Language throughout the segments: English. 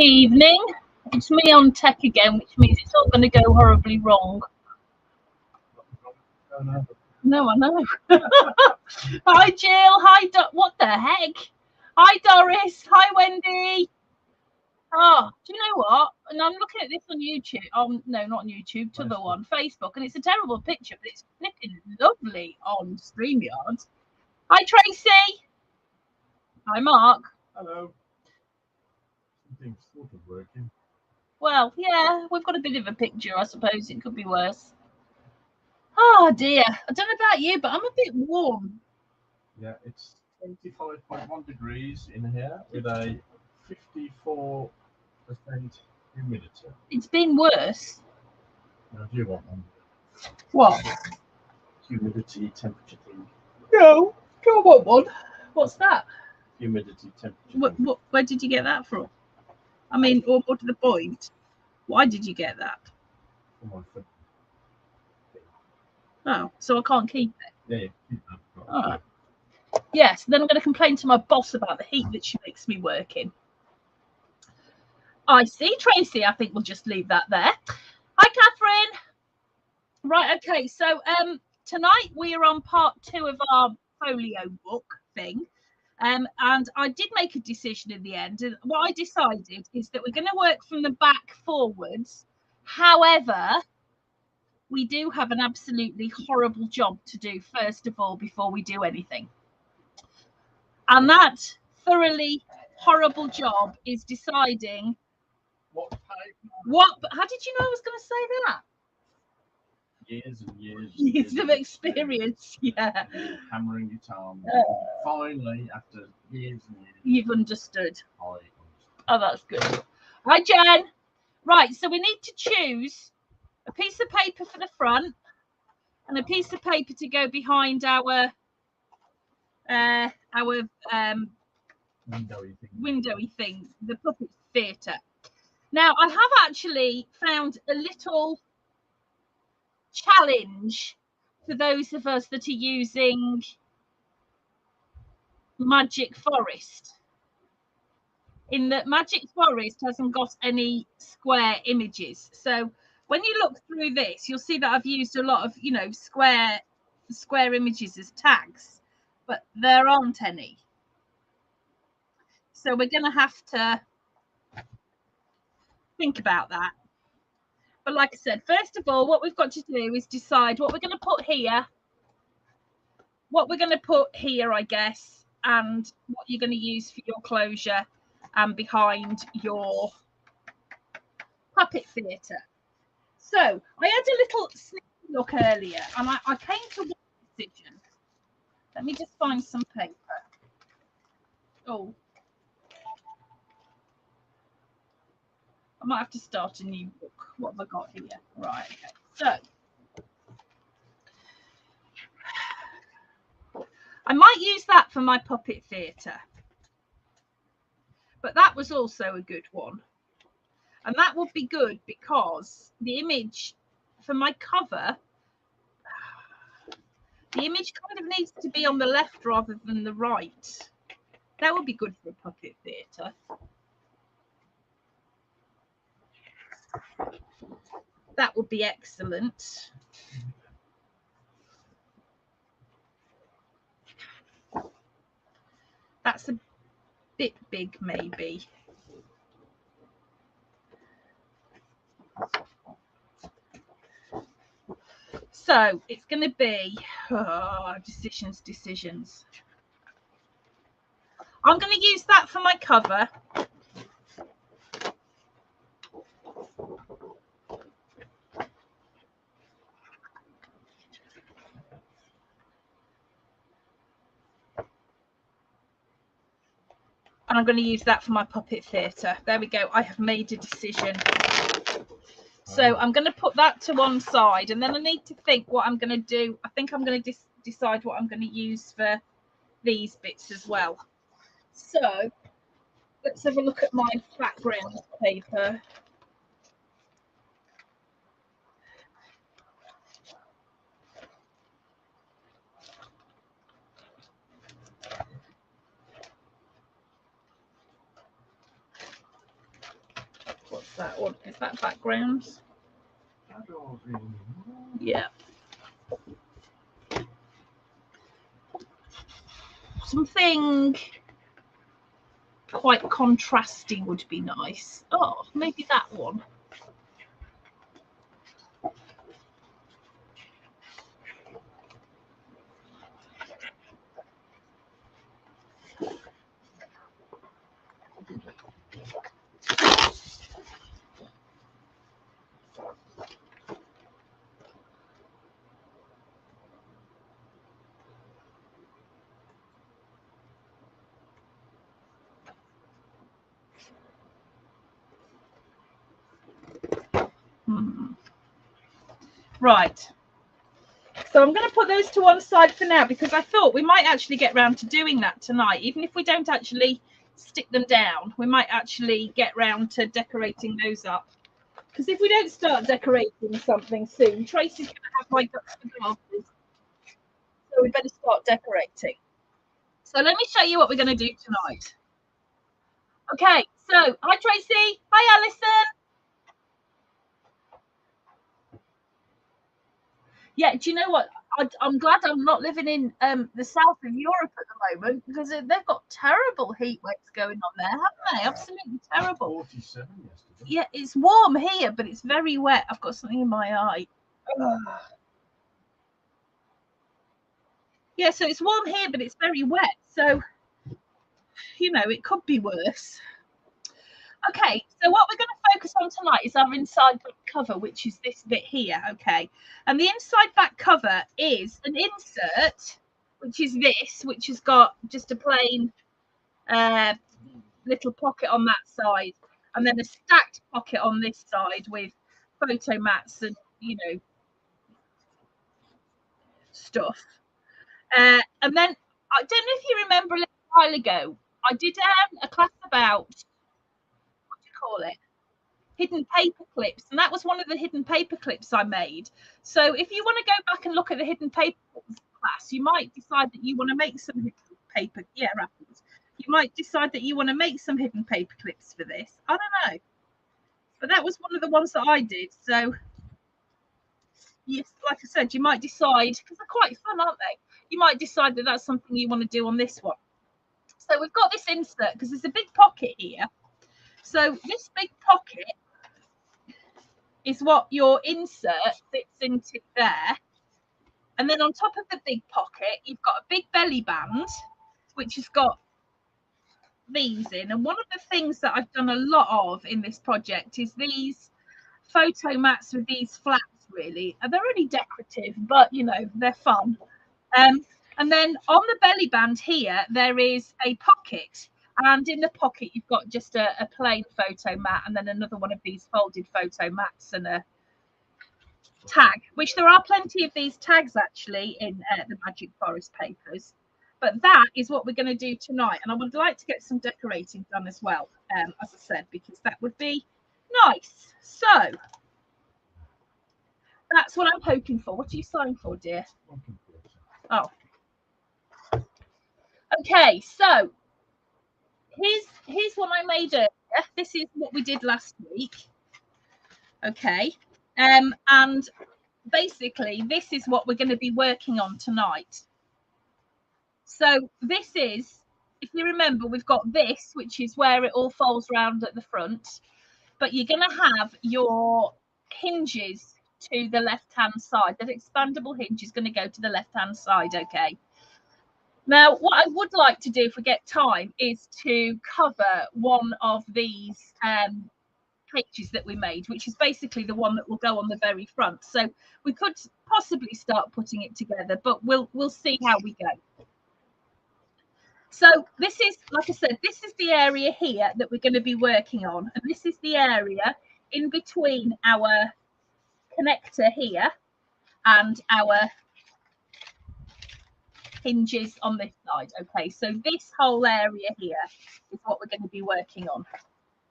evening. It's me on tech again, which means it's all going to go horribly wrong. No, I know. Hi, Jill. Hi, what the heck? Hi, Doris. Hi, Wendy. Oh, do you know what? And I'm looking at this on YouTube. No, not on YouTube, to the one, Facebook, and it's a terrible picture, but it's flipping lovely on StreamYard. Hi, Tracy. Hi, Mark. Hello. Something's sort of working. Well, yeah, we've got a bit of a picture, I suppose. It could be worse. Oh, dear. I don't know about you, but I'm a bit warm. Yeah, it's 25.1 degrees in here with a 54% humidity. It's been worse. Now, do you want one? What? Humidity temperature thing. No, don't want one. What's that? Humidity temperature. Where did you get that from? I mean, or more to the point, why did you get that? For my foot. Oh, so I can't keep it. Yeah, keep that. All right. Yes, then I'm going to complain to my boss about the heat that she makes me work in. I see, Tracy. I think we'll just leave that there. Hi, Catherine. Right, okay. So tonight we are on part 2 of our folio book thing. And I did make a decision in the end. And what I decided is that we're going to work from the back forwards. However, we do have an absolutely horrible job to do, first of all, before we do anything. And that thoroughly horrible job is deciding what paper? How did you know I was going to say that? Years and years. Years of experience, yeah. Hammering it on. Finally, after years and years. You've understood. I understood. Oh, that's good. Hi, Jen. Right, so we need to choose a piece of paper for the front and a piece of paper to go behind our windowy thing, the puppet theatre. Now, I have actually found a little challenge for those of us that are using Magic Forest, in that Magic Forest hasn't got any square images. So when you look through this, you'll see that I've used a lot of, square images as tags, but there aren't any. So we're going to have to think about that. But like I said, first of all, what we've got to do is decide what we're going to put here, I guess, and what you're going to use for your closure and behind your puppet theatre. So I had a little look earlier, and I came to one decision. Let me just find some paper. Oh, I might have to start a new book. What have I got here? Right, okay. So I might use that for my puppet theatre. But that was also a good one. And that would be good because the image for my cover, the image kind of needs to be on the left rather than the right. That would be good for a puppet theatre. That would be excellent. That's a bit big, maybe. So it's going to be decisions. I'm going to use that for my cover. And I'm going to use that for my puppet theatre. There we go. I have made a decision. So I'm going to put that to one side, and then I need to think what I'm going to do. I think I'm going to decide what I'm going to use for these bits as well. So let's have a look at my background paper. that? Or is that backgrounds? Yeah. Something quite contrasting would be nice. Oh, maybe that one. Right. So I'm going to put those to one side for now because I thought we might actually get round to doing that tonight. Even if we don't actually stick them down, we might actually get round to decorating those up. Because if we don't start decorating something soon, Tracy's going to have my guts for glasses. So we better start decorating. So let me show you what we're going to do tonight. Okay, so hi Tracy. Hi Alison. Yeah, do you know what? I'm glad I'm not living in the south of Europe at the moment because they've got terrible heat waves going on there, haven't they? Absolutely terrible. 47 yesterday. Yeah, it's warm here, but it's very wet. I've got something in my eye. Ugh. Yeah, so it's warm here, but it's very wet. So, you know, it could be worse. Okay, so what we're going to focus on tonight is our inside back cover, which is this bit here, okay? And the inside back cover is an insert, which is this, which has got just a plain little pocket on that side, and then a stacked pocket on this side with photo mats and, you know, stuff. And then, I don't know if you remember a little while ago, I did a class about, what do you call it? Hidden paper clips, and that was one of the hidden paper clips I made. So if you want to go back and look at the hidden paper class, you might decide that you want to make some hidden paper. Yeah, Raffles. You might decide that you want to make some hidden paper clips for this. I don't know, but that was one of the ones that I did. So yes, like I said, you might decide because they're quite fun, aren't they? You might decide that that's something you want to do on this one. So we've got this insert because there's a big pocket here. So this big pocket is what your insert fits into there. And then on top of the big pocket, you've got a big belly band, which has got these in. And one of the things that I've done a lot of in this project is these photo mats with these flaps, really. And they're only decorative, but, you know, they're fun. And then on the belly band here, there is a pocket. And in the pocket, you've got just a plain photo mat and then another one of these folded photo mats and a tag, which there are plenty of these tags actually in the Magic Forest papers. But that is what we're going to do tonight. And I would like to get some decorating done as well, as I said, because that would be nice. So that's what I'm hoping for. What are you signed for, dear? Oh. Okay, so here's what I made earlier. This is what we did last week. Okay. And basically this is what we're going to be working on tonight. So this is, if you remember, we've got this, which is where it all folds round at the front, but you're going to have your hinges to the left-hand side. That expandable hinge is going to go to the left-hand side, okay? Now, what I would like to do, if we get time, is to cover one of these pages that we made, which is basically the one that will go on the very front. So we could possibly start putting it together, but we'll see how we go. So this is, like I said, this is the area here that we're going to be working on. And this is the area in between our connector here and our hinges on this side. Okay, so this whole area here is what we're going to be working on.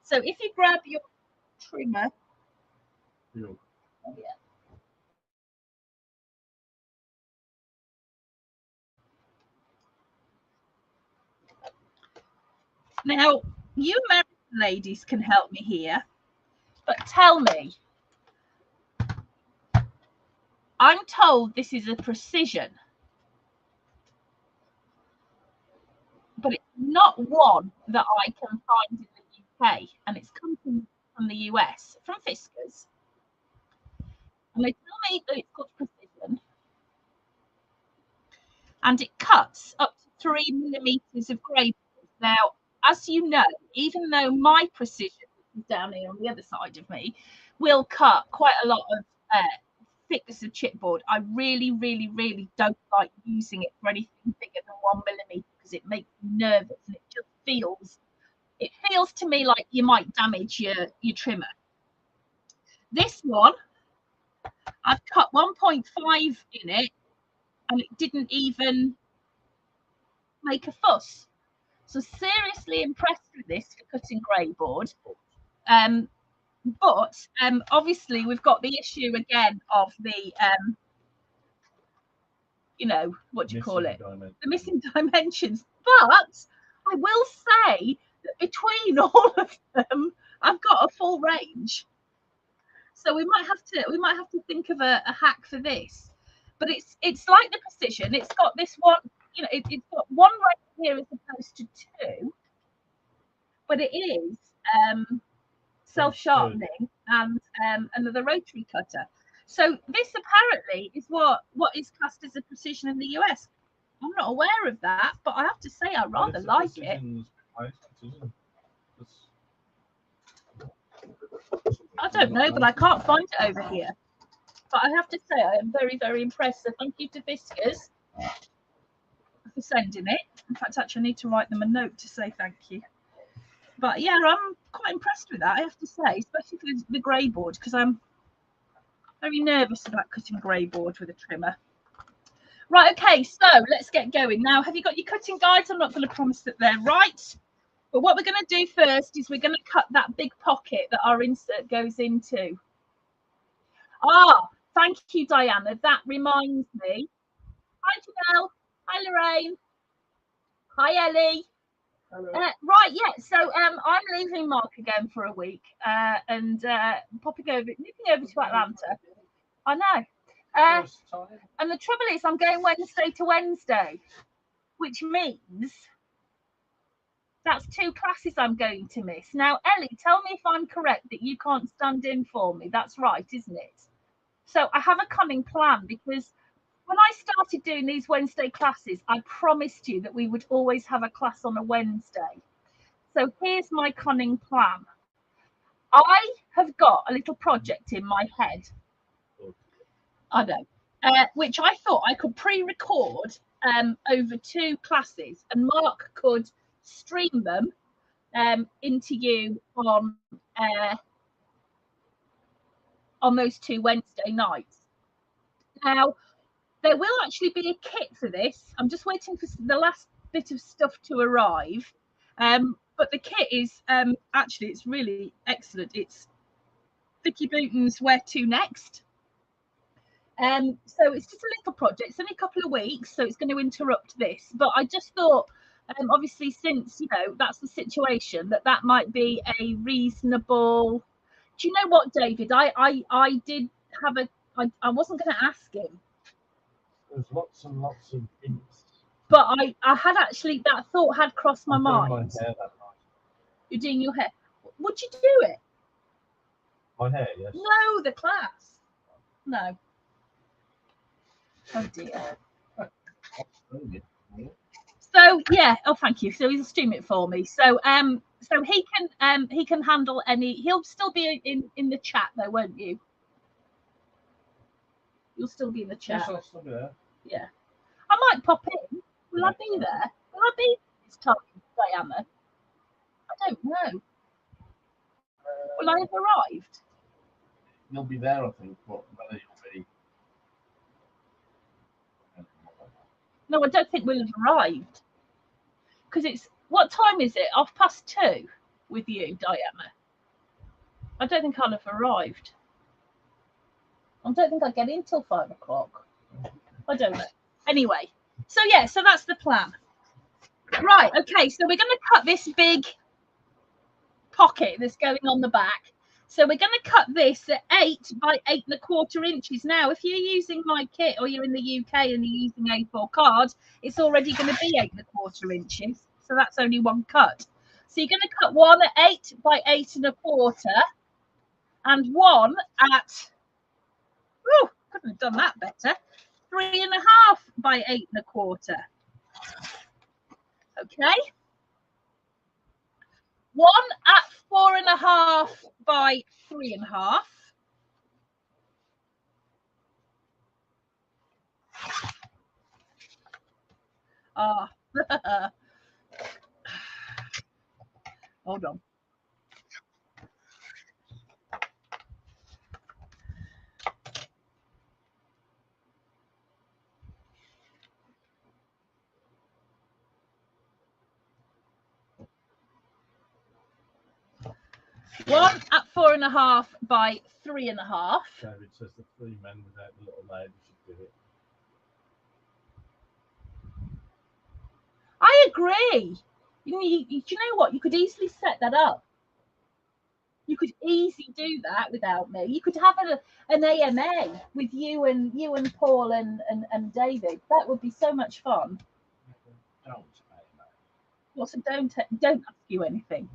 So if you grab your trimmer. Yeah. Oh, yeah. Now, you American ladies can help me here. But tell me, I'm told this is a precision, but it's not one that I can find in the UK, and it's come from the US, from Fiskars. And they tell me that it's got precision, and it cuts up to 3 millimeters of grey. Now, as you know, even though my precision, which is down here on the other side of me, will cut quite a lot of thickness of chipboard, I really, really, really don't like using it for anything bigger than 1 millimeter because it makes me nervous, and it feels to me like you might damage your trimmer. This one, I've cut 1.5 in it, and it didn't even make a fuss. So seriously impressed with this for cutting grey board. But obviously we've got the issue again of the you know, what do you call it? The missing dimensions. But I will say that between all of them, I've got a full range. So we might have to think of a hack for this. But it's like the precision. It's got this one, you know, it's got one right here as opposed to two, but it is self-sharpening and another rotary cutter. So this apparently is what is classed as a precision in the US. I'm not aware of that, but I have to say I rather like it. I don't know, but I can't find it over here. But I have to say I am very, very impressed. So thank you to Fiskars for sending it. In fact, actually, I need to write them a note to say thank you. But yeah, I'm quite impressed with that, I have to say, especially for the grey board, because I'm very nervous about cutting grey board with a trimmer. Right, okay, so let's get going. Now, have you got your cutting guides? I'm not going to promise that they're right. But what we're going to do first is we're going to cut that big pocket that our insert goes into. Ah, thank you, Diana. That reminds me. Hi, Janelle. Hi, Lorraine. Hi, Ellie. Right, yeah. So I'm leaving Mark again for a week and nipping over to Atlanta. I know. And the trouble is, I'm going Wednesday to Wednesday, which means that's 2 classes I'm going to miss. Now, Ellie, tell me if I'm correct that you can't stand in for me. That's right, isn't it? So I have a cunning plan, because when I started doing these Wednesday classes, I promised you that we would always have a class on a Wednesday. So here's my cunning plan. I have got a little project in my head. I know. Which I thought I could pre-record over 2 classes, and Mark could stream them into you on those 2 Wednesday nights. Now, there will actually be a kit for this. I'm just waiting for the last bit of stuff to arrive. But the kit is actually, it's really excellent. It's Vicky Booton's Where To Next. So it's just a little project. It's only a couple of weeks, so it's going to interrupt this. But I just thought, obviously, since, you know, that's the situation, that might be a reasonable. Do you know what, David? I did have I wasn't going to ask him. There's lots and lots of hints. But I had actually, that thought had crossed my mind. My hair that night. You're doing your hair. Would you do it? My hair, yes. No, the class. No. Oh dear. So yeah. Oh, thank you. So he's streaming it for me. So so he can handle any. He'll still be in the chat though, won't you? You'll still be in the chat. Yes, I'll still be there. Yeah. I might pop in. Will I be there? Will I be this time, Diana? I don't know. Will I have arrived? You'll be there, I think, but whether you'll be. No, I don't think we'll have arrived. Because it's, what time is it? 2:30 with you, Diana. I don't think I'll have arrived. I don't think I'll get in till 5 o'clock. I don't know. Anyway, so yeah, so that's the plan. Right, okay, so we're going to cut this big pocket that's going on the back. So we're going to cut this at 8 by 8 1/4 inches. Now, if you're using my kit or you're in the UK and you're using A4 cards, it's already going to be 8 1/4 inches. So that's only one cut. So you're going to cut one at 8 by 8 1/4 and one at, oh, couldn't have done that better, 3 1/2 by 8 1/4. Okay. One at 4 1/2 by 3 1/2. Ah, hold on. One at 4 1/2 by 3 1/2. David says the 3 men without the little lady should do it. I agree. Do you know what? You could easily set that up. You could easily do that without me. You could have an AMA with you and Paul and David. That would be so much fun. Don't. What's a don't ask you anything?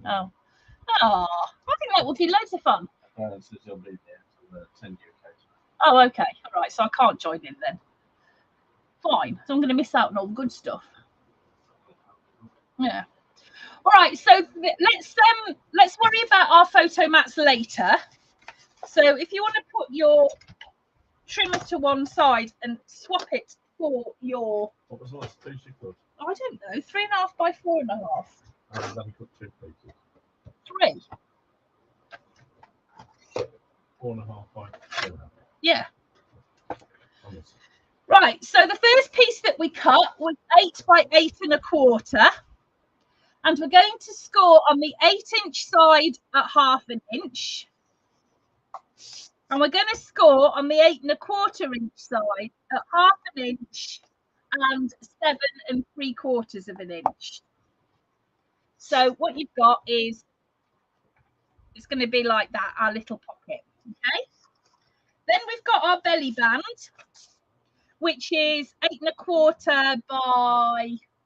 Oh, I think that would be loads of fun. Says he'll be there to send you a case. Oh, okay. All right. So I can't join in then. Fine. So I'm going to miss out on all the good stuff. Yeah. All right. So let's worry about our photo mats later. So if you want to put your trimmer to one side and swap it for your. What was the last piece you cut? I don't know. 3 1/2 by 4 1/2. I've only cut 2 pieces. 3. 4 1/2 by 2 1/2. Yeah. Right, so the first piece that we cut was 8 by 8 1/4, and we're going to score on the 8-inch side at 1/2 inch, and we're going to score on the 8 1/4 inch side at 1/2 inch and 7 3/4 inch. So what you've got is it's going to be like that, our little pocket. Okay. Then we've got our belly band, which is 8 1/4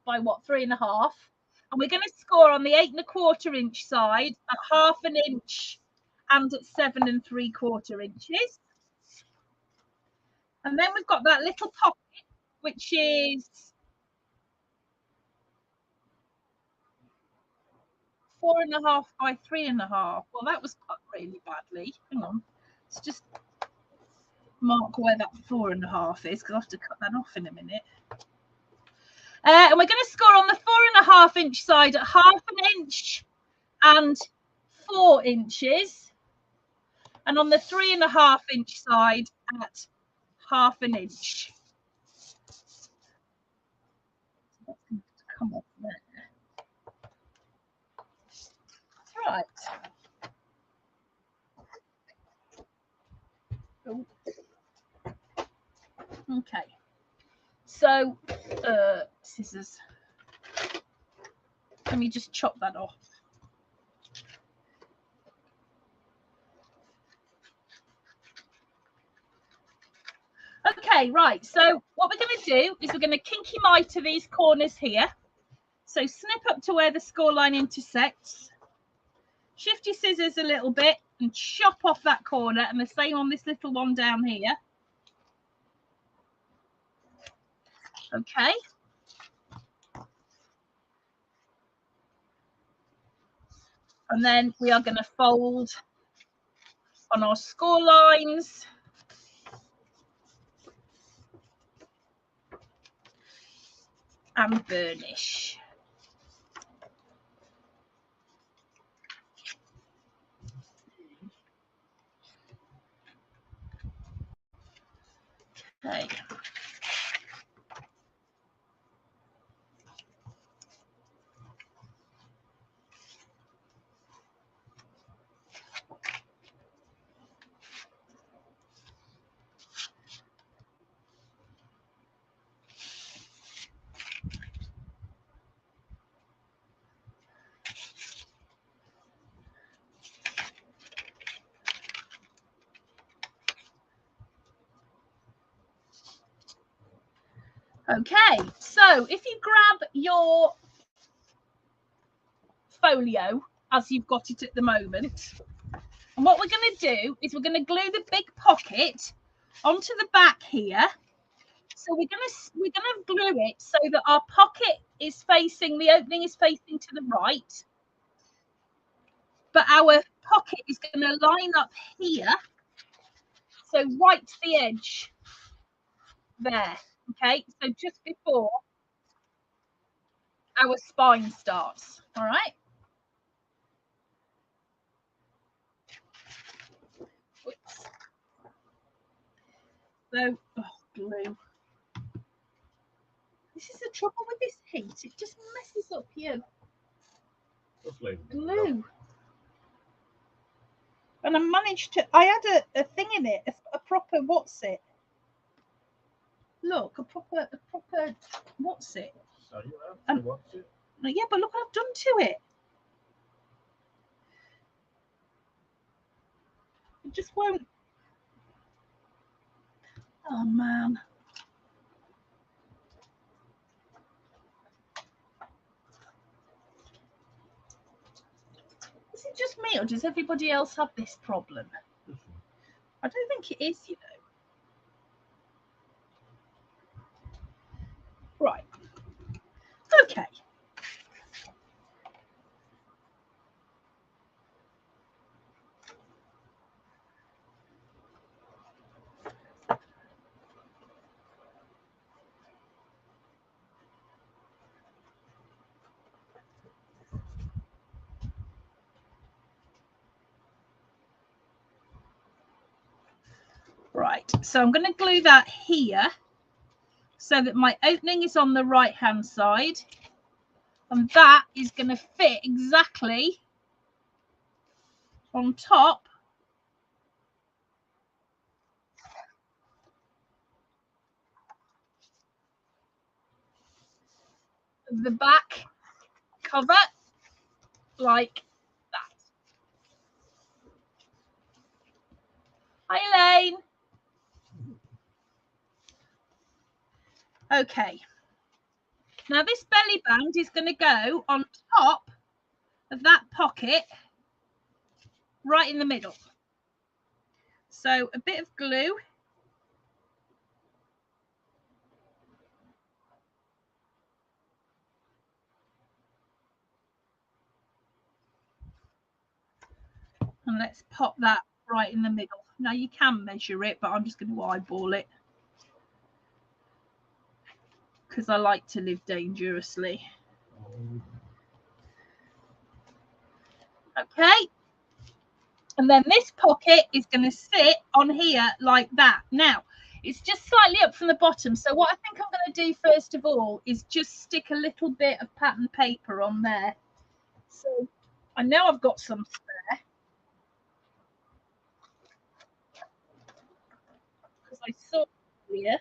by what, 3 1/2, and we're going to score on the 8 1/4 inch side at 1/2 inch and at 7 3/4 inches. And then we've got that little pocket, which is 4 1/2 by 3 1/2. Well, that was cut really badly. Hang on, let's just mark where that 4 1/2 is, because I'll have to cut that off in a minute. And we're going to score on the 4 1/2 inch side at 1/2 inch and 4 inches, and on the 3 1/2 inch side at 1/2 inch. Come on there. Right. Oh. Okay. So, scissors. Let me just chop that off. Okay, right. So what we're going to do is we're going to kinky mitre these corners here. So snip up to where the score line intersects. Shift your scissors a little bit and chop off that corner, and the same on this little one down here. Okay. And then we are going to fold on our score lines. And burnish. Okay. Okay, so if you grab your folio as you've got it at the moment, and what we're going to do is we're going to glue the big pocket onto the back here. So we're going to glue it so that our pocket is facing, the opening is facing to the right, but our pocket is going to line up here, so right to the edge there. Okay, so just before our spine starts. All right. Oops. So, oh, glue. This is the trouble with this heat. It just messes up your glue. And I managed to, I had a thing in it, a proper, what's it? Look, a proper, what's it? So you have what's it? Yeah, but look what I've done to it. It just won't. Oh, man. Is it just me, or does everybody else have this problem? I don't think it is, you know. Right. Okay. Right, so I'm going to glue that here so that my opening is on the right hand side, and that is going to fit exactly on top of the back cover, like that. Hi, Elaine. Okay, now this belly band is going to go on top of that pocket right in the middle. So a bit of glue. And let's pop that right in the middle. Now you can measure it, but I'm just going to eyeball it because I like to live dangerously. Okay. And then this pocket is going to sit on here like that. Now, it's just slightly up from the bottom. So what I think I'm going to do first of all is just stick a little bit of pattern paper on there. So I know I've got some spare because I saw here.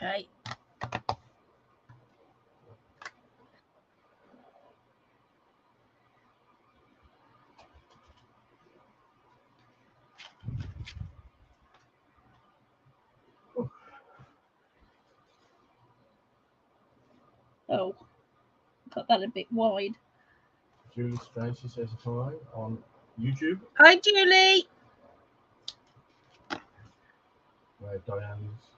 Okay. Oh, got that a bit wide. Julie Tracy says hi on YouTube. Hi, Julie. Where Diane's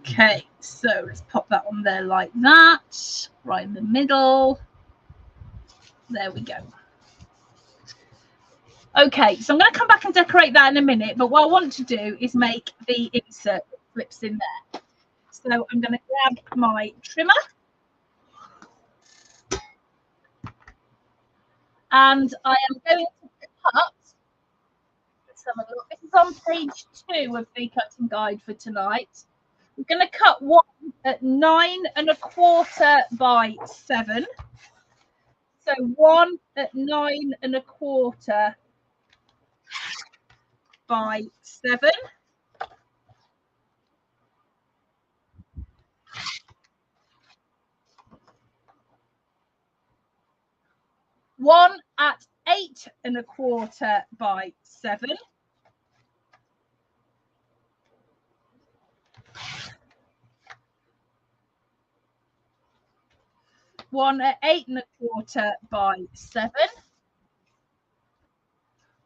Okay, so let's pop that on there like that, right in the middle. There we go. Okay, so I'm going to come back and decorate that in a minute, but what I want to do is make the insert that flips in there. So I'm going to grab my trimmer and I am going to cut. Let's have a look. This is on page 2 of the cutting guide for tonight. I'm going to cut one at 9 1/4 by 7. So one at 9 1/4 by 7. One at 8 1/4 by 7. One at 8 1/4 by 7.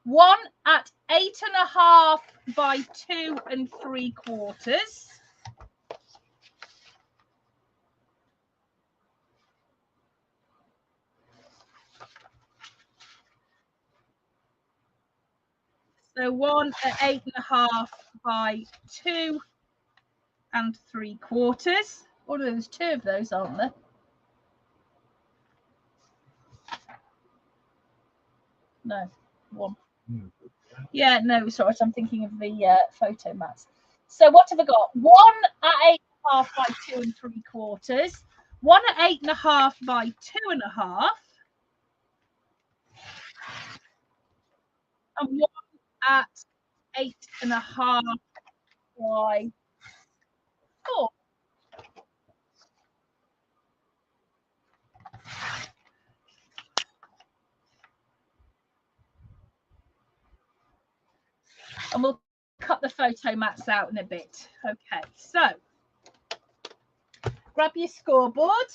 One at 8 1/2 by 2 3/4. So one at 8 1/2 by 2 3/4. Oh, there's 2 of those, aren't there? No, 1. Yeah, no, sorry, I'm thinking of the photo mats. So what have I got? One at 8 1/2 by 2 3/4. One at 8 1/2 by 2 1/2. And one at 8 1/2 by 4. And we'll cut the photo mats out in a bit. Okay, so grab your scoreboard.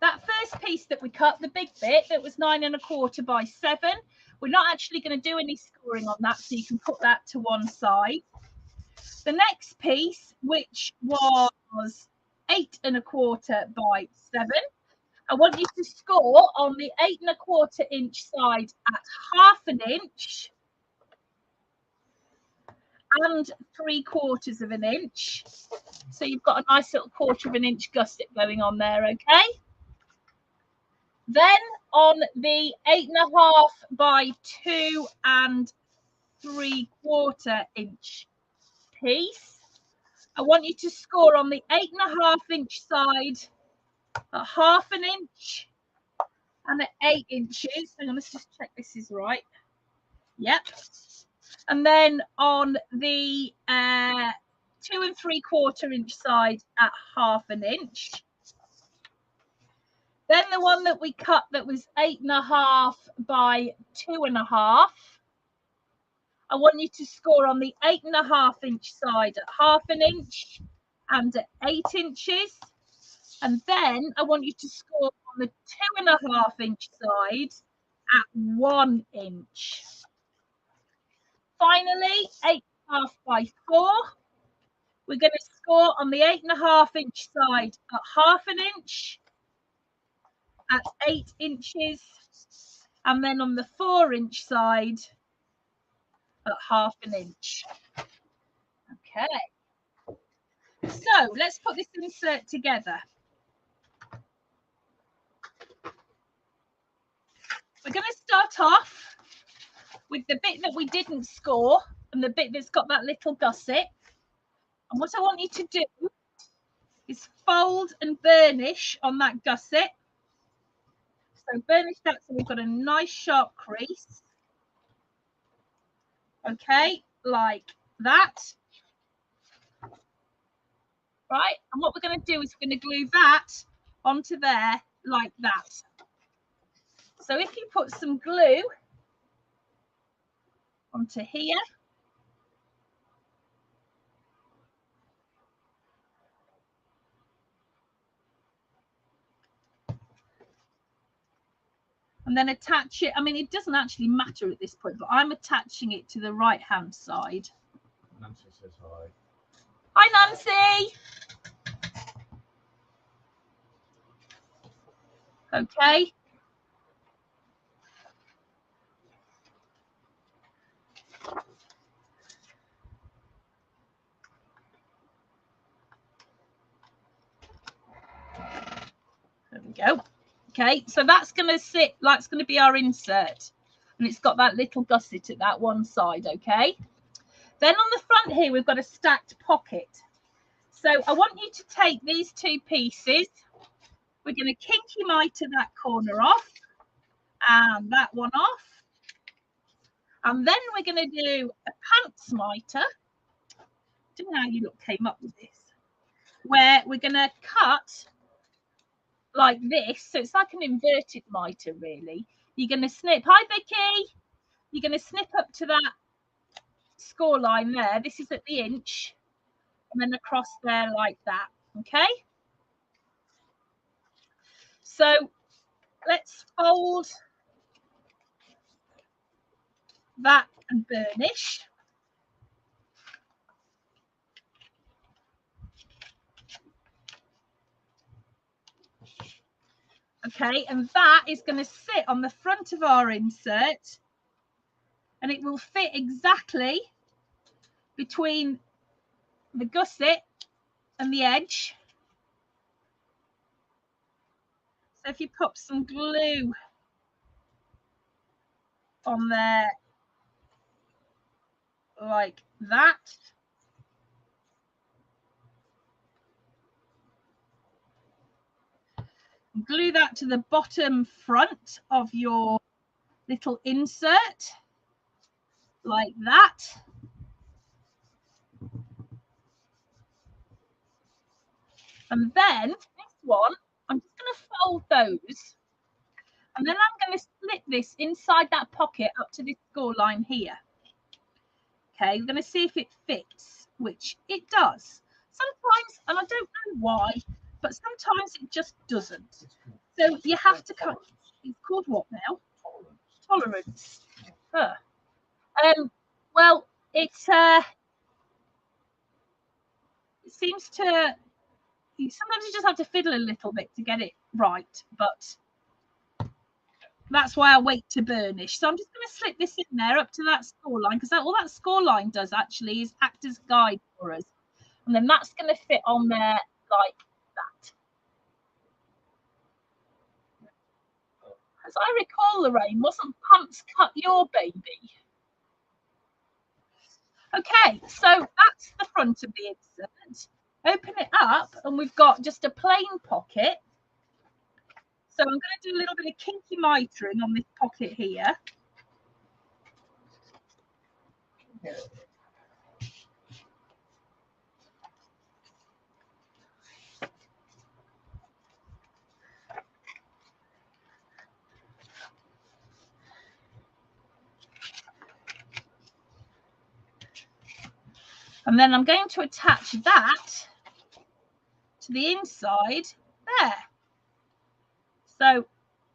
That first piece that we cut, the big bit that was 9 1/4 by 7, we're not actually going to do any scoring on that, so you can put that to one side. The next piece, which was 8 1/4 by 7, I want you to score on the 8 1/4 inch side at 1/2 inch and 3/4 of an inch. So you've got a nice little 1/4 inch gusset going on there, okay? Then on the 8 1/2 by 2 3/4 inch piece, I want you to score on the 8 1/2 inch side at 1/2 inch and at 8 inches. Hang on, let's just check this is right. Yep. And then on the 2 3/4 inch side at 1/2 inch. Then the one that we cut that was 8 1/2 by 2 1/2. I want you to score on the 8 1/2 inch side at 1/2 inch and at 8 inches. And then I want you to score on the 2 1/2 inch side at 1 inch. Finally, 8 1/2 by 4. We're going to score on the 8 1/2 inch side at 1/2 inch at 8 inches. And then on the 4 inch side at 1/2 inch. Okay. So let's put this insert together. We're going to start off with the bit that we didn't score and the bit that's got that little gusset. And what I want you to do is fold and burnish on that gusset. So burnish that so we've got a nice sharp crease. Okay, like that. Right, and what we're going to do is we're going to glue that onto there like that. So if you put some glue onto here, and then attach it. I mean, it doesn't actually matter at this point, but I'm attaching it to the right hand side. Nancy says hi. Hi, Nancy. Okay. go. Okay, so that's going to sit, that's going to be our insert. And it's got that little gusset at that one side, okay? Then on the front here, we've got a stacked pocket. So I want you to take these two pieces. We're going to kinky mitre that corner off and that one off. And then we're going to do a pants mitre. I don't know how you lot came up with this. Where we're going to cut like this. So it's like an inverted mitre, really. You're going to snip. Hi, Vicky. You're going to snip up to that score line there. This is at the inch. And then across there like that. Okay. So let's fold that and burnish. Okay, and that is going to sit on the front of our insert, and it will fit exactly between the gusset and the edge. So if you put some glue on there like that, glue that to the bottom front of your little insert like that. And then this one, I'm just going to fold those, and then I'm going to slip this inside that pocket up to this score line here. Okay, we're going to see if it fits, which it does. Sometimes, and I don't know why, but sometimes it just doesn't. So you have to cut. It's called what now? Tolerance. Huh. Well, it seems to. Sometimes you just have to fiddle a little bit to get it right, but that's why I wait to burnish. So I'm just going to slip this in there up to that score line, because all that score line does actually is act as guide for us. And then that's going to fit on there like that. As I recall, Lorraine, wasn't pants cut your baby? Okay, so that's the front of the insert. Open it up and we've got just a plain pocket. So I'm going to do a little bit of kinky mitring on this pocket here. And then I'm going to attach that to the inside there. So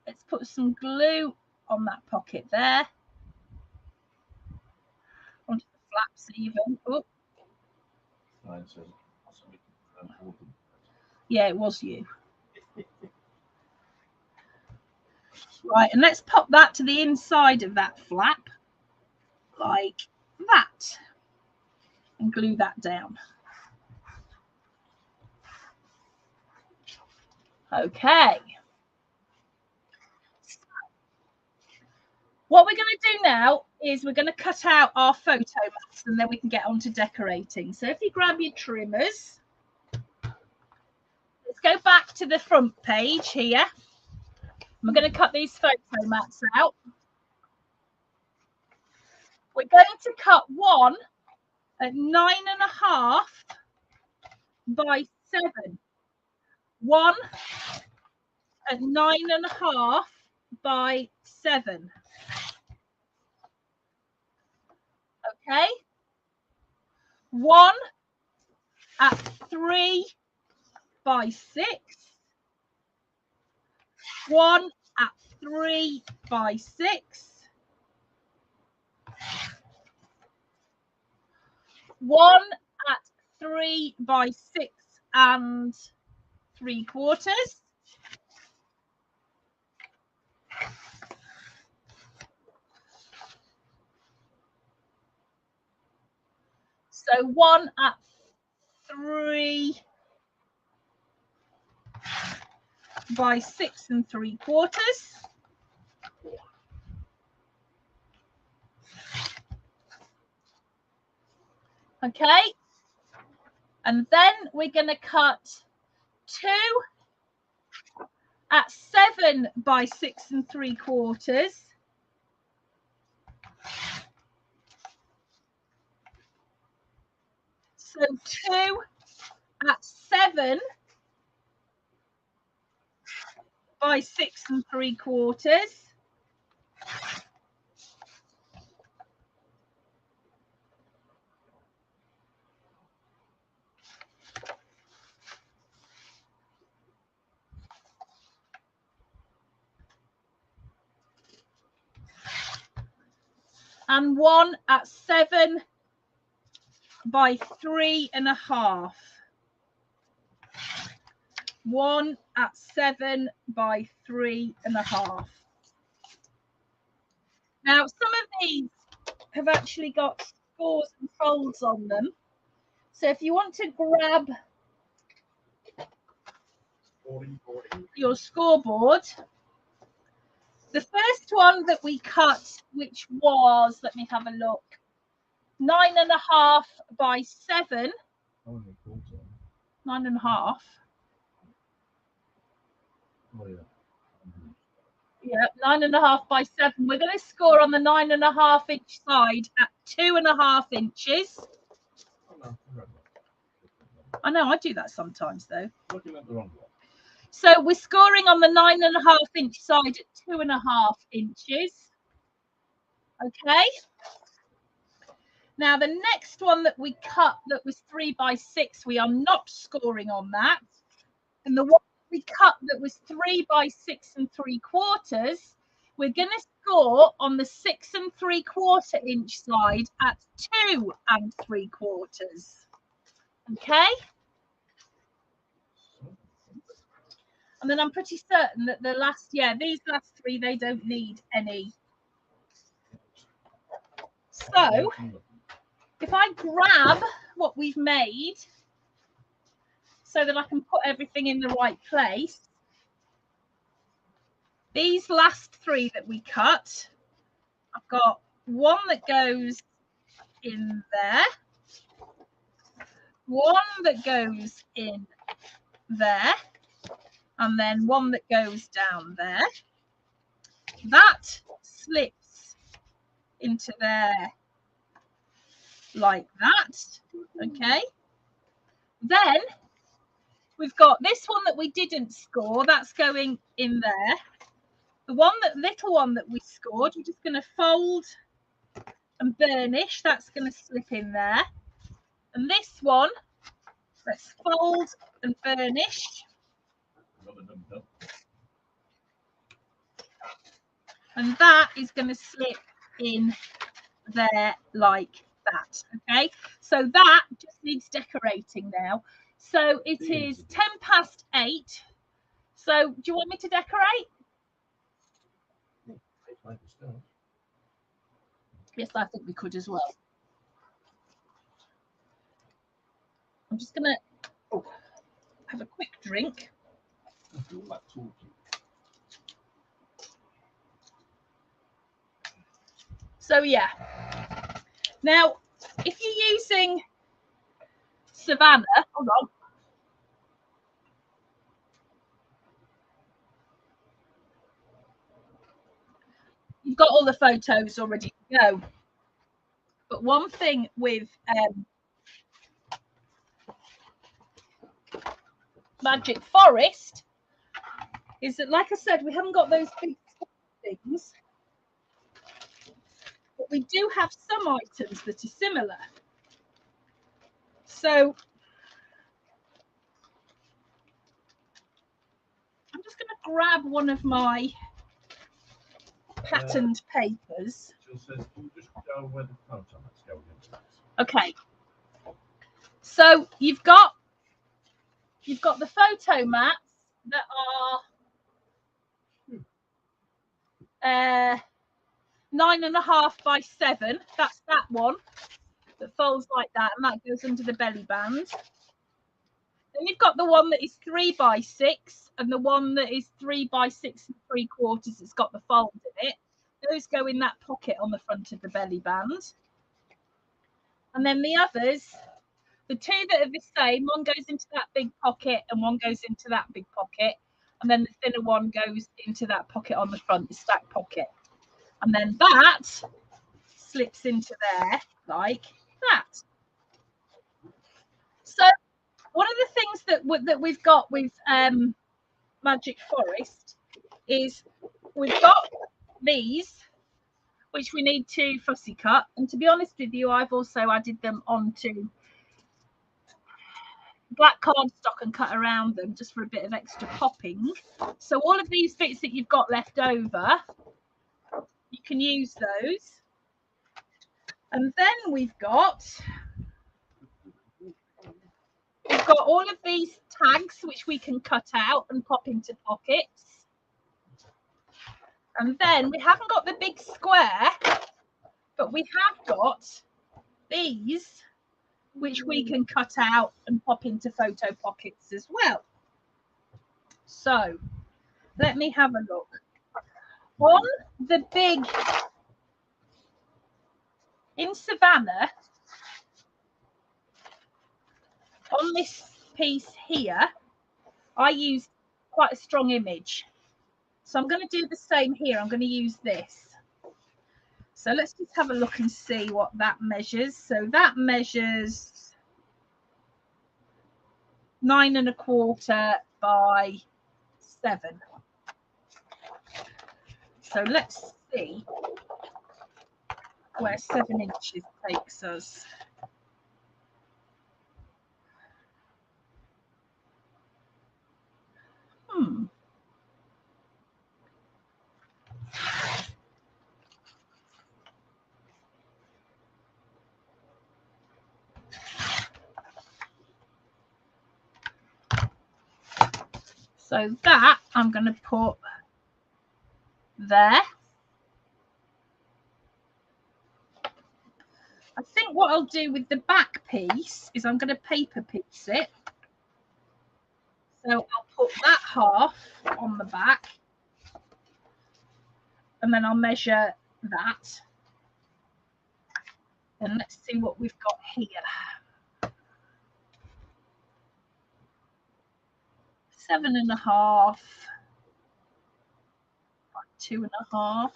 let's put some glue on that pocket there. Onto the flaps even. Oh. Yeah, it was you. Right, and let's pop that to the inside of that flap like that and glue that down. Okay. What we're going to do now is we're going to cut out our photo mats and then we can get on to decorating. So if you grab your trimmers, let's go back to the front page here. We're going to cut these photo mats out. We're going to cut one at 9.5 by 7. One at 9.5 by 7. Okay. One at 3 by 6. One at 3 by 6. One at 3 by 6 and 3/4. So one at 3 by 6 3/4. Okay, and then we're going to cut 2 at 7 by 6 3/4. So 2 at 7 by 6 3/4. And 1 at 7 by 3 1/2. 1 at 7 by 3 1/2. Now, some of these have actually got scores and folds on them. So if you want to grab your scoreboard, the first one that we cut, which was, let me have a look, 9 1/2 by 7. 9 1/2. Oh, yeah. Yeah, 9 1/2 by 7. We're going to score on the 9 1/2 inch side at 2 1/2 inches. I know, I do that sometimes though. Looking at the wrong one. So we're scoring on the 9 1/2 inch side at 2 1/2 inches. Okay. Now the next one that we cut that was 3 by 6, we are not scoring on that. And the one we cut that was 3 by 6 3/4, we're going to score on the 6 3/4 inch side at 2 3/4. Okay. And then I'm pretty certain that the last, yeah, these last 3, they don't need any. So if I grab what we've made so that I can put everything in the right place, these last 3 that we cut, I've got one that goes in there, one that goes in there, and then one that goes down there. That slips into there like that. Okay. Then we've got this one that we didn't score, that's going in there. The one that little one that we scored, we're just going to fold and burnish, that's going to slip in there. And this one, let's fold and burnish. And that is going to slip in there like that. Okay, so that just needs decorating now. So it is 8:10. So do you want me to decorate? Yes, I think we could as well. I'm just going to have a quick drink. So yeah, now if you're using Savannah, hold on. You've got all the photos already to go. But one thing with Magic Forest is that, like I said, we haven't got those big things, but we do have some items that are similar. So I'm just going to grab one of my patterned papers. Okay. So you've got the photo mats that are 9 1/2 by 7. That's that one that folds like that, and that goes under the belly band. Then you've got the one that is 3 by 6 and the one that is 3 by 6 3/4. It's got the fold in it. Those go in that pocket on the front of the belly band. And then the others, the two that are the same, one goes into that big pocket and one goes into that big pocket. And then the thinner one goes into that pocket on the front, the stack pocket. And then that slips into there like that. So one of the things that we've got with Magic Forest is we've got these, which we need to fussy cut. And to be honest with you, I've also added them onto black cardstock and cut around them just for a bit of extra popping. So all of these bits that you've got left over, you can use those. And then we've got all of these tags which we can cut out and pop into pockets. And then we haven't got the big square, but we have got these which we can cut out and pop into photo pockets as well. So let me have a look. On the big, in Savannah, on this piece here, I use quite a strong image. So I'm going to do the same here. I'm going to use this. So let's just have a look and see what that measures. So that measures 9 1/4 by 7. So let's see where 7 inches takes us. So that I'm going to put there. I think what I'll do with the back piece is I'm going to paper piece it. So I'll put that half on the back and then I'll measure that. And let's see what we've got here. 7 1/2 by 2 1/2.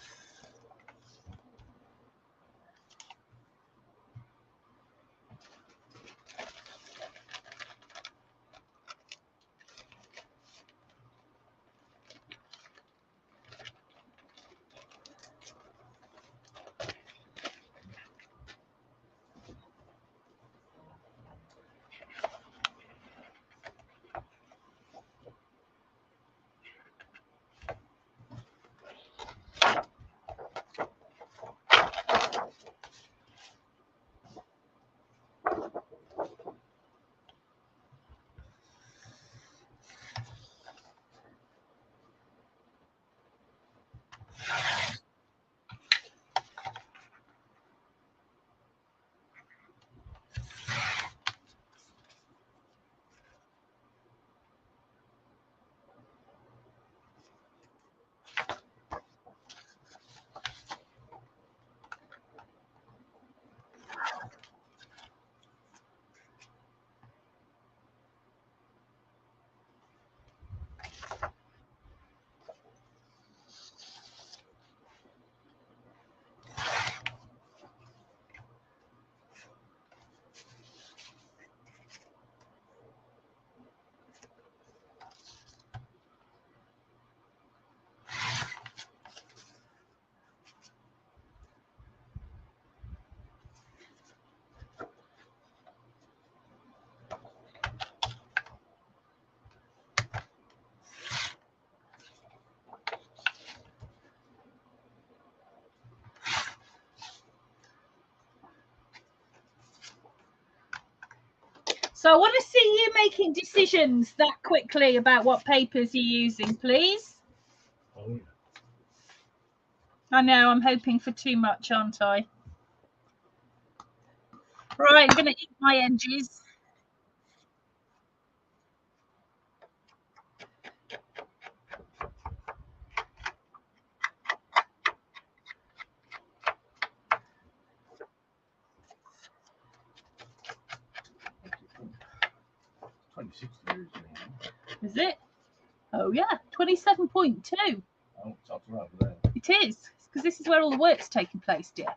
So I want to see you making decisions that quickly about what papers you're using, please. Oh, yeah. I know, I'm hoping for too much, aren't I? Right, I'm going to eat my edges. Is it? Oh yeah, 27.2. Oh, it's up to over there. It is, because this is where all the work's taking place, dear.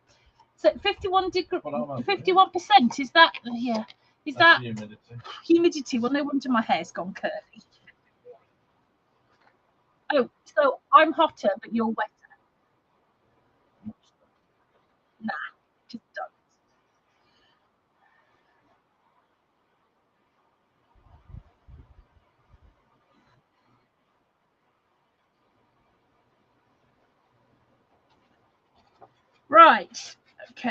So 51 degree, Well, I'm over 51%. Is that? Yeah. Is That's that the humidity. humidity? Well, no wonder my hair's gone curly. Oh, so I'm hotter, but you're wetter. Nah, just don't. Right. Okay.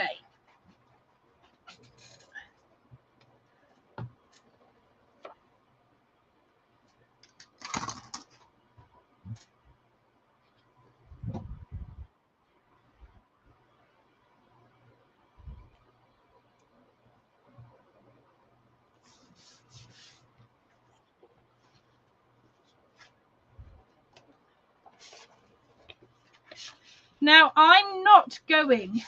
Now I'm not going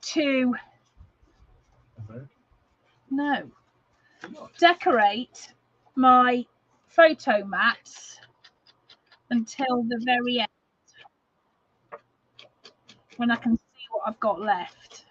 to decorate my photo mats until the very end when I can see what I've got left.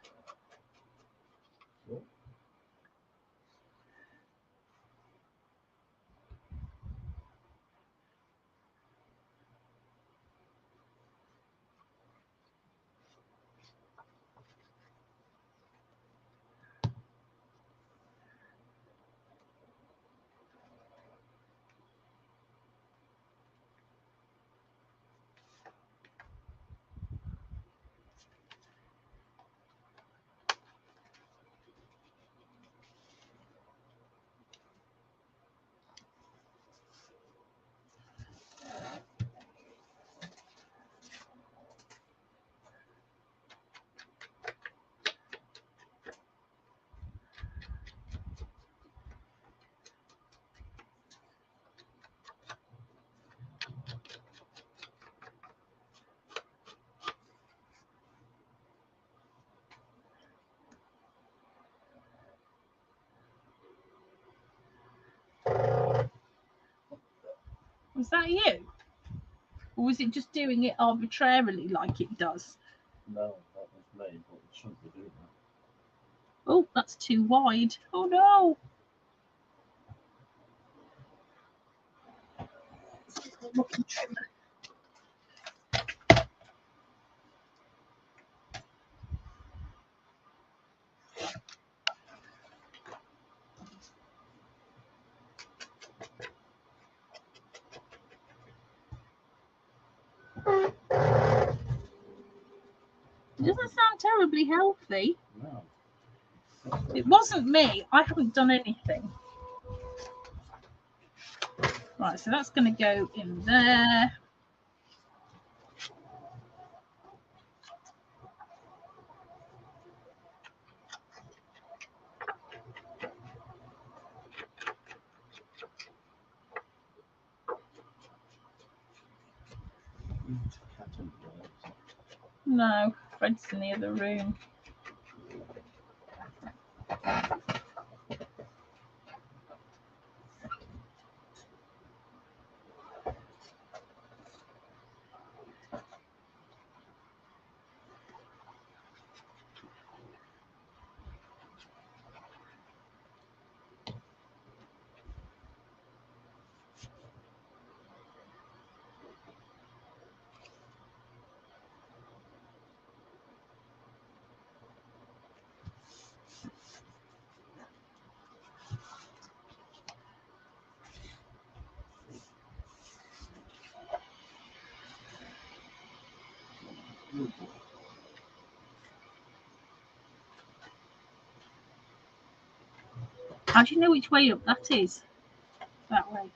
Was that you? Or was it just doing it arbitrarily like it does? No, that was me, but it shouldn't be doing that. Oh, that's too wide. Oh no. Lucky trimmer. It doesn't sound terribly healthy. No. It wasn't me. I haven't done anything. Right, so that's going to go in there. No, Fred's in the other room. How do you know which way up that is? That way.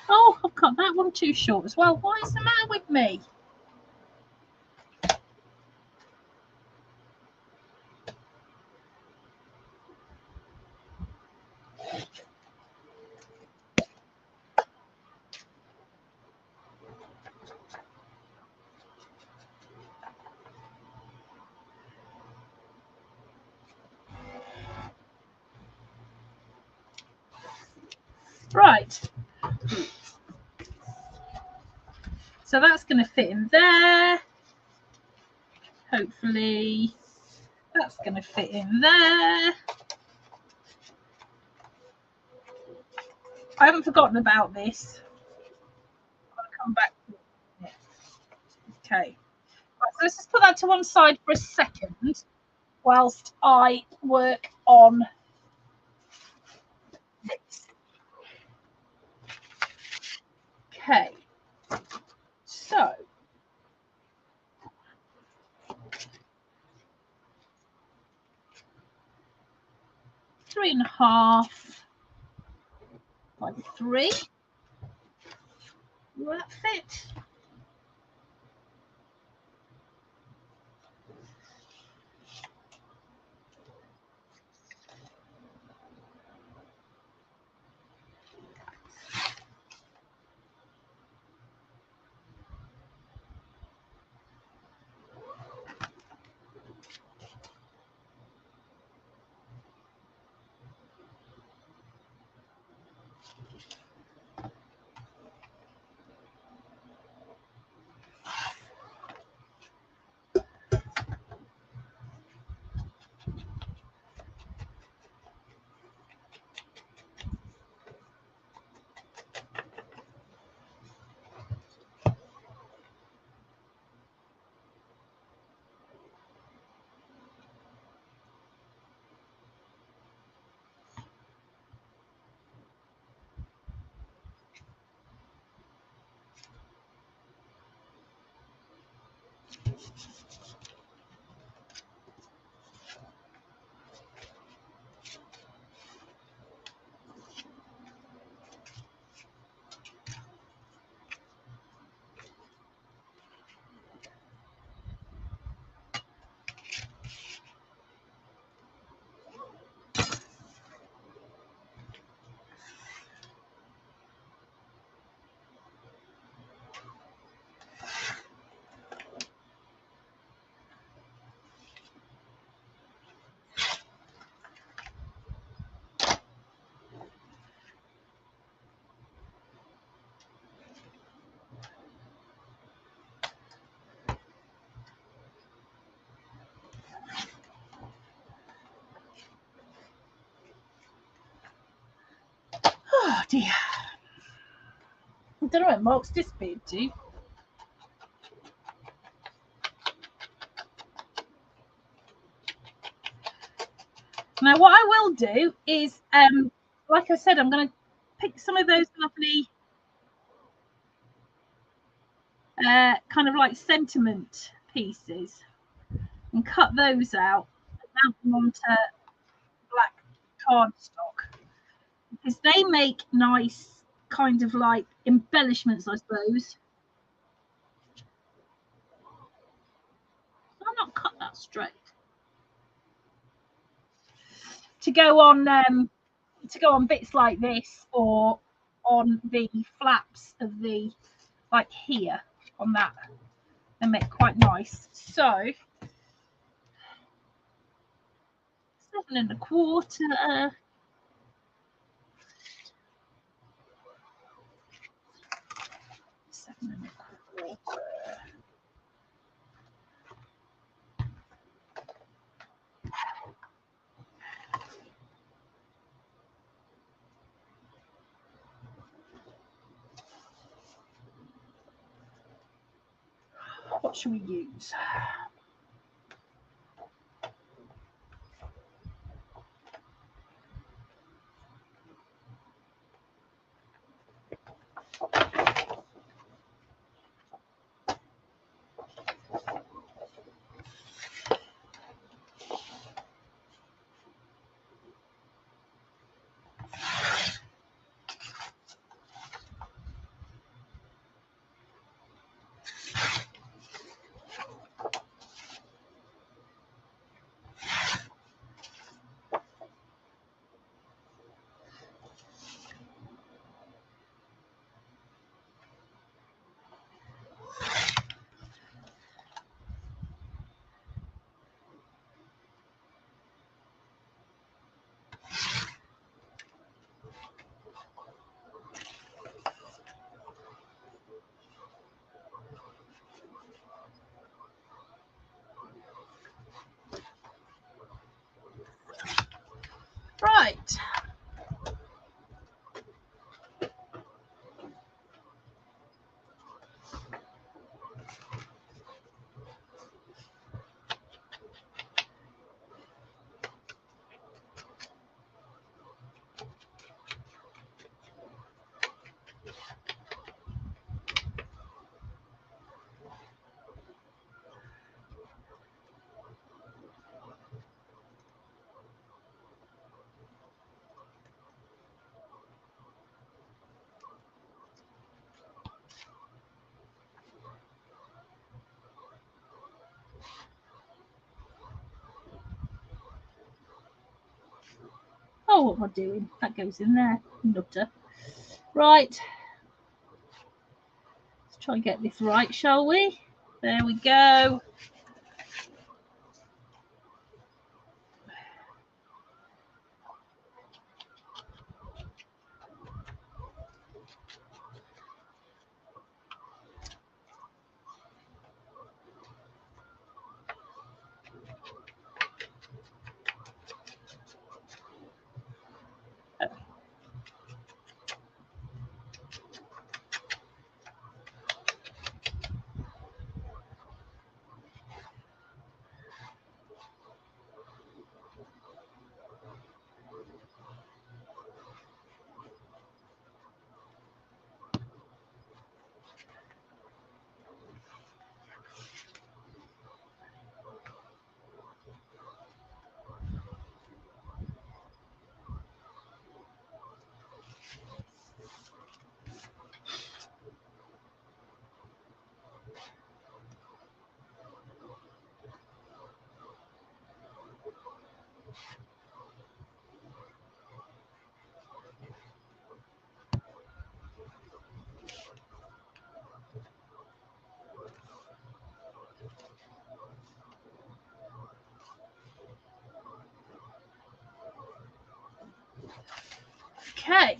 Oh, I've cut that one too short as well. What is the matter with me? Right. So that's going to fit in there. Hopefully that's going to fit in there. I haven't forgotten about this. I'll come back to it. Okay. Right, so let's just put that to one side for a second whilst I work on this. Okay. So three and a half by 3. Will that fit? Oh dear. I don't know what Mark's disappeared to. Now what I will do is, like I said, I'm going to pick some of those lovely kind of like sentiment pieces and cut those out and mount them onto black cardstock, because they make nice kind of like embellishments, I suppose. I'll not cut that straight. To go on bits like this, or on the flaps of the, like here on that, they make quite nice. So 7 1/4. What should we use? Right. Oh, what am I doing? That goes in there, nutter. Right. Let's try and get this right, shall we? There we go. Okay.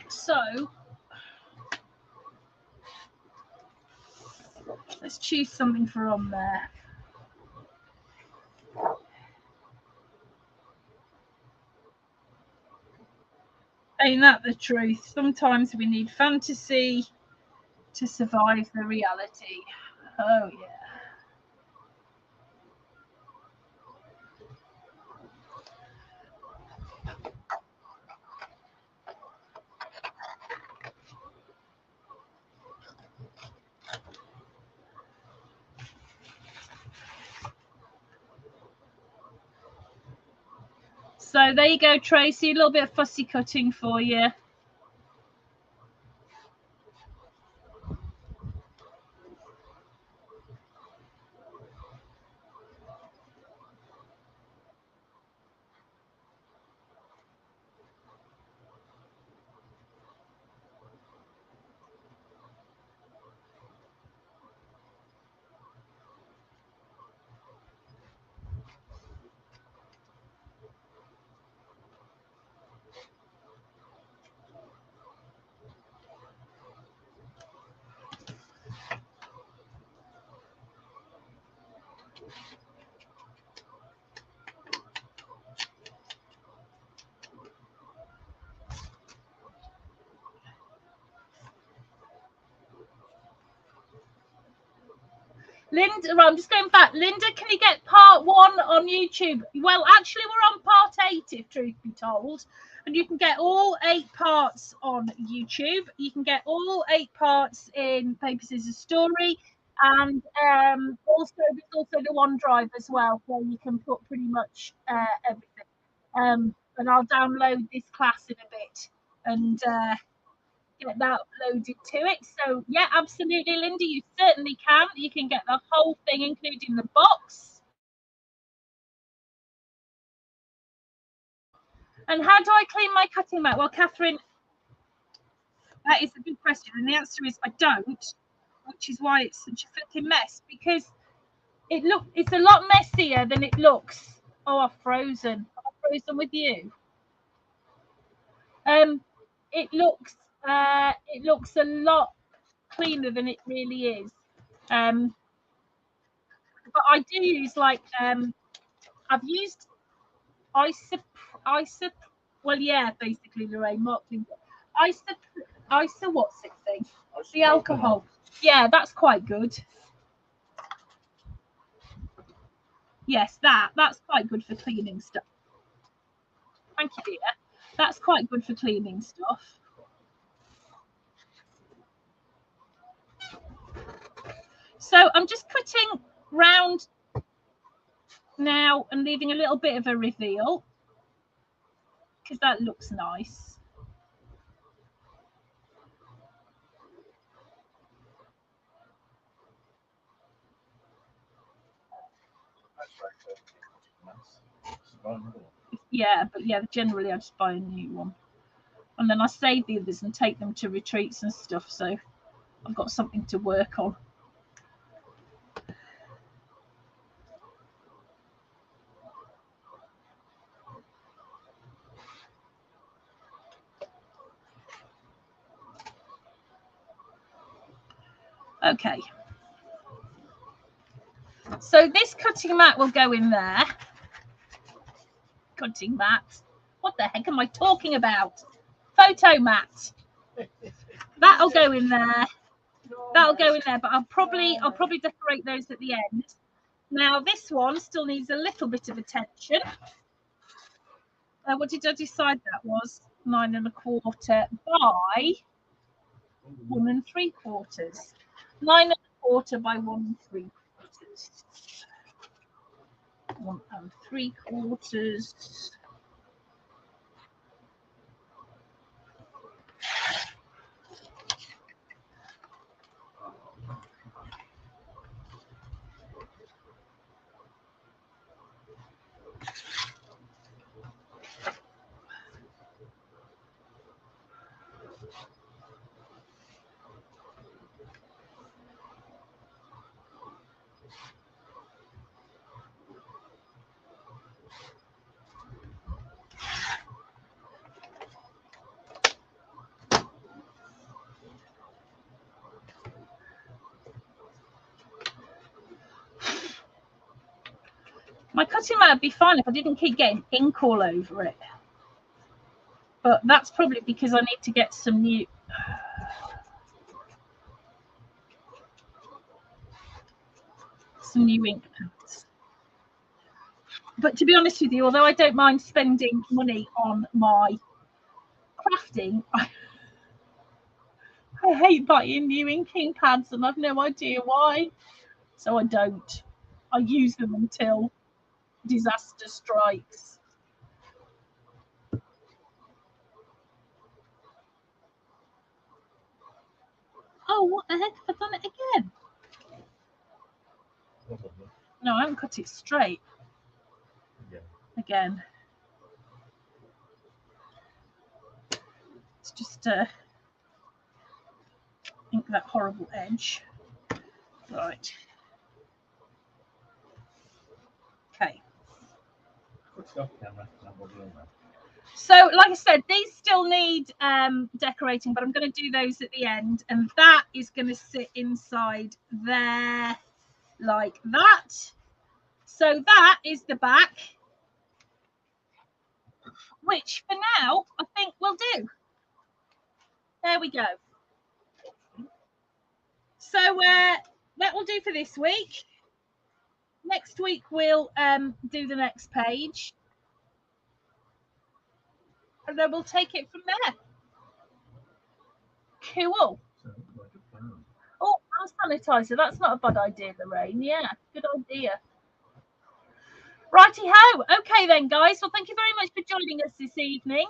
So let's choose something for on there. Ain't that the truth? Sometimes we need fantasy to survive the reality. Oh, yeah. So there you go, Tracy. A little bit of fussy cutting for you. Linda, right, I'm just going back. Linda, can you get part 1 on YouTube? Well, actually, we're on part 8, if truth be told. And you can get all 8 parts on YouTube. You can get all 8 parts in Paper Scissors Story. And also, there's also the OneDrive as well, where you can put pretty much everything. And I'll download this class in a bit and get that loaded to it. So yeah, absolutely, Linda, you certainly can. You can get the whole thing, including the box. And how do I clean my cutting mat? Well, Catherine, that is a good question, and the answer is I don't, which is why it's such a flipping mess, because it's a lot messier than it looks. Oh, I've frozen with you. It looks a lot cleaner than it really is. But I do use I've used well, yeah, basically, Lorraine, marketing. What's it thing? The alcohol. Yeah, that's quite good. Yes, that's quite good for cleaning stuff. Thank you, dear. That's quite good for cleaning stuff. So I'm just cutting round now and leaving a little bit of a reveal because that looks nice. Yeah, but yeah, generally I just buy a new one. And then I save the others and take them to retreats and stuff. So I've got something to work on. Okay. So this cutting mat will go in there. Cutting mat. What the heck am I talking about? Photo mat. That'll go in there. That'll go in there, but I'll probably decorate those at the end. Now this one still needs a little bit of attention. What did I decide that was? 9 1/4 by 1 3/4. 9 1/4 by 1 3/4. 1 3/4. My cutting mat would be fine if I didn't keep getting ink all over it. But that's probably because I need to get some new ink pads. But to be honest with you, although I don't mind spending money on my crafting, I hate buying new inking pads and I've no idea why. So I don't. I use them until disaster strikes. Oh, what the heck? Have I done it again? No, I haven't cut it straight. Again. It's just ink that horrible edge. Right. Okay. So, like I said, these still need decorating, but I'm going to do those at the end. And that is going to sit inside there like that. So that is the back, which for now, I think will do. There we go. So that will do for this week. Next week we'll do the next page, and then we'll take it from there. Cool. Oh, hand sanitizer. That's not a bad idea, Lorraine. Yeah, good idea. Righty ho. Okay then, guys. Well, thank you very much for joining us this evening.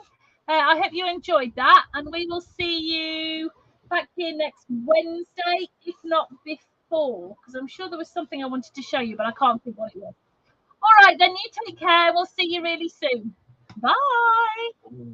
I hope you enjoyed that, and we will see you back here next Wednesday, if not before, because I'm sure there was something I wanted to show you, but I can't think what it was. All right, then you take care. We'll see you really soon. Bye.